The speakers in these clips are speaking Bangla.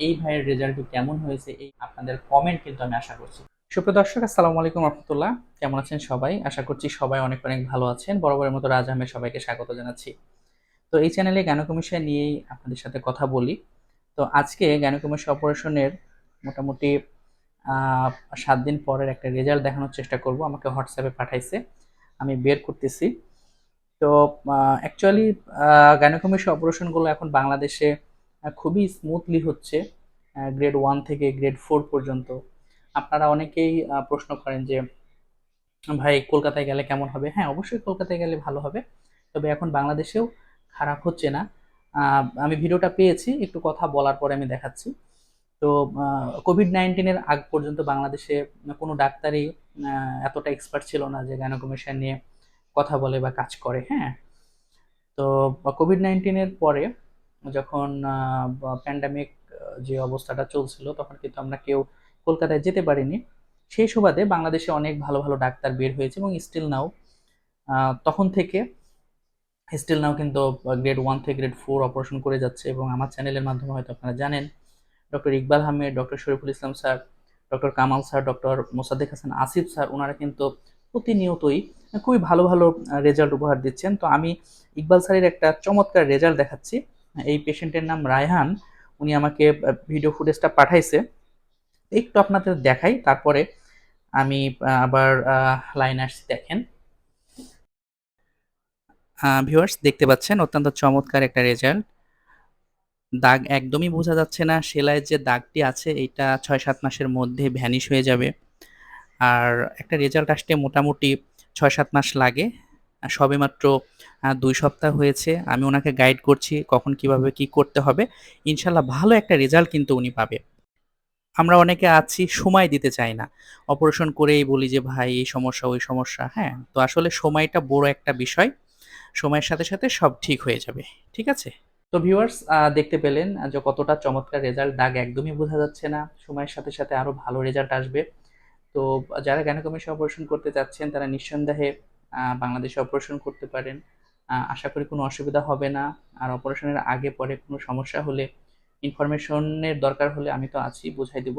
এই ভাইয়ের রেজাল্টটি কেমন হয়েছে এই আপনাদের কমেন্ট কিন্তু আমি আশা করছি। সুপ্রিয় দর্শক, আসসালামু আলাইকুম রহমতুল্লাহ। কেমন আছেন সবাই? আশা করছি সবাই অনেক অনেক ভালো আছেন। বরাবরের মতো রাজ আহমেদ সবাইকে স্বাগত জানাচ্ছি। তো এই চ্যানেলে গায়নকম বিষয় নিয়েই আপনাদের সাথে কথা বলি। তো আজকে গায়নকম অপারেশনের মোটামুটি 7 দিন পরের একটা রেজাল্ট দেখানোর চেষ্টা করব। আমাকে হোয়াটসঅ্যাপে পাঠাইছে, আমি বের করতেছি। তো অ্যাকচুয়ালি গাইনোকমেশিয়া অপারেশনগুলো এখন বাংলাদেশে খুবই স্মুথলি হচ্ছে, গ্রেড 1 থেকে গ্রেড 4 পর্যন্ত। আপনারা অনেকেই প্রশ্ন করেন যে ভাই কলকাতায় গেলে কেমন হবে? হ্যাঁ, অবশ্যই কলকাতায় গেলে ভালো হবে, তবে এখন বাংলাদেশেও খারাপ হচ্ছে না। আমি ভিডিওটা পেয়েছি, একটু কথা বলার পরে আমি দেখাচ্ছি। তো কোভিড-19 আগ পর্যন্ত বাংলাদেশে কোনো ডাক্তারই এতটা এক্সপার্ট ছিল না যে গাইনোকমেশিয়া নিয়ে কথা বলে বা কাজ করে। হ্যাঁ, তো কোভিড-19 পরে যখন প্যান্ডামিক যে অবস্থাটা চলছিল, তখন কিন্তু আমরা কেউ কলকাতায় যেতে পারিনি। সেই সুবাদে বাংলাদেশে অনেক ভালো ভালো ডাক্তার বের হয়েছে এবং তখন থেকে স্টিল নাও কিন্তু গ্রেড 1 থেকে গ্রেড 4 অপারেশন করে যাচ্ছে। এবং আমার চ্যানেলের মাধ্যমে হয়তো আপনারা জানেন, doctor Iqbal Ahmed, doctor Shariful Islam sir, doctor Kamal sir, doctor Mosaddek Hasan Asif sir, ওনারা কিন্তু প্রতিনিয়তই খুবই ভালো ভালো রেজাল্ট উপহার দিচ্ছেন। তো আমি ইকবাল স্যারের একটা চমৎকার রেজাল্ট দেখাচ্ছি। এই পেশেন্টের নাম রায়হান, উনি আমাকে ভিডিও ফুটেজটা পাঠাইছে, একটু আপনাদের দেখাই, তারপরে আমি আবার লাইনে আসছি। দেখেন ভিউয়ার্স, দেখতে পাচ্ছেন অত্যন্ত চমৎকার একটা রেজাল্ট। দাগ একদমই বোঝা যাচ্ছে না, সেলাইয়ের যে দাগটি আছে এটা 6-7 মাসের মধ্যে ভ্যানিশ হয়ে যাবে। আর একটা রেজাল্ট আসতে মোটামুটি 6-7 মাস লাগে। সবেমাত্র 2 সপ্তাহ হয়েছে। আমি ওনাকে গাইড করছি কখন কিভাবে কি করতে হবে। ইনশাল্লাহ ভালো একটা রেজাল্ট কিন্তু উনি পাবে। আমরা অনেকে আছি সময় দিতে চাই না, অপারেশন করেই বলি যে ভাই এই সমস্যা ওই সমস্যা। হ্যাঁ, তো আসলে সময়টা বড় একটা বিষয়, সময়ের সাথে সাথে সব ঠিক হয়ে যাবে। ঠিক আছে? তো ভিউয়ার্স, দেখতে পেলেন যে কতটা চমৎকার রেজাল্ট। দাগ একদমই বোঝা যাচ্ছে না, সময়ের সাথে সাথে আরো ভালো রেজাল্ট আসবে। তো যারা গাইনোকমেশিয়া অপারেশন করতে যাচ্ছেন তারা নিঃসন্দেহে বাংলাদেশে অপারেশন করতে পারেন। আশা করি কোনো অসুবিধা হবে না। আর অপারেশনের আগে পরে কোনো সমস্যা হলে, ইনফরমেশনের দরকার হলে আমি তো আছি, বুঝাই দিব।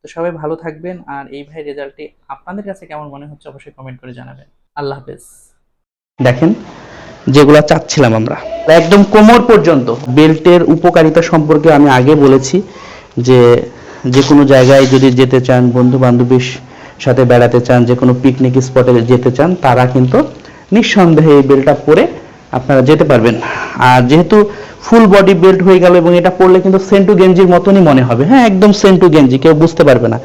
তো সবাই ভালো থাকবেন। আর এই ভাই রেজাল্টটি আপনাদের কাছে কেমন মনে হচ্ছে অবশ্যই কমেন্ট করে জানাবেন। আল্লাহ হাফেজ। দেখেন যেগুলা চাচ্ছিলাম আমরা, একদম কোমর পর্যন্ত বেল্টের উপকারিতা সম্পর্কে আমি আগে বলেছি যে যে কোনো জায়গায় যদি যেতে চান, বন্ধু বান্ধবীর সাথে বেড়াতে চান, যে কোনো পিকনিক স্পটে যেতে চান, তারা কিন্তু নিঃসন্দেহে এই বেল্টটা পরে আপনারা যেতে পারবেন। আর যেহেতু ফুল বডি বেল্ট হয়ে গেল এবং এটা পরলে কিন্তু সেন্টু গেঞ্জির মতনই মনে হবে। হ্যাঁ, একদম সেন্টু গেঞ্জি, কেউ বুঝতে পারবে না।